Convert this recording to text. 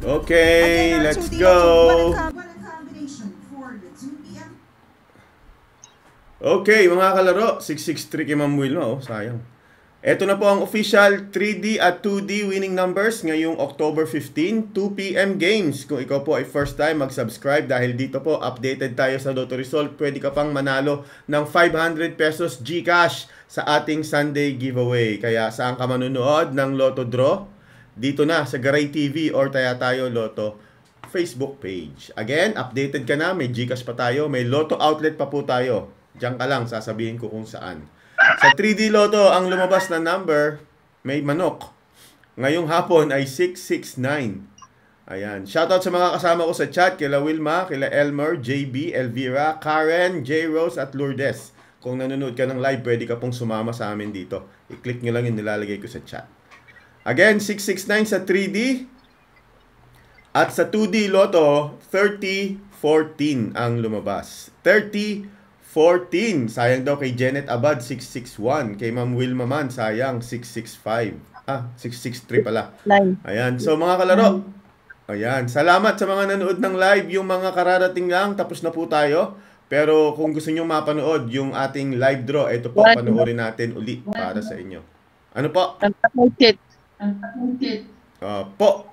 Okay, let's go. Okay, mga kalaro, 663 kay Ma'am Wilma, sayang. Ito na po ang official 3D at 2D winning numbers ngayong October 15, 2 PM games. Kung ikaw po ay first time, mag-subscribe dahil dito po updated tayo sa Lotto Result. Pwede ka pang manalo ng 500 pesos GCash sa ating Sunday giveaway. Kaya saan ka manunood ng Lotto Draw? Dito na sa Garay TV or Taya Tayo Lotto Facebook page. Again, updated ka na, may GCash pa tayo, may Lotto outlet pa po tayo. Diyan ka lang, sasabihin ko kung saan. Sa 3D Lotto, ang lumabas na number, may manok. Ngayong hapon ay 669. Ayan. Shoutout sa mga kasama ko sa chat, kila Wilma, kila Elmer, JB, Elvira, Karen, J. Rose at Lourdes. Kung nanonood ka ng live, pwede ka pong sumama sa amin dito. I-click nyo lang yung nilalagay ko sa chat. Again, 669 sa 3D. At sa 2D Lotto, 3014 ang lumabas. 3014. Sayang daw kay Janet Abad, 661. Kay Ma'am Wilma man, sayang, 665. 663 pala. Ayan. So mga kalaro, ayan. Salamat sa mga nanood ng live. Yung mga kararating lang, tapos na po tayo. Pero kung gusto nyo mapanood yung ating live draw, ito po, panoorin natin uli para sa inyo. Ano po? Po.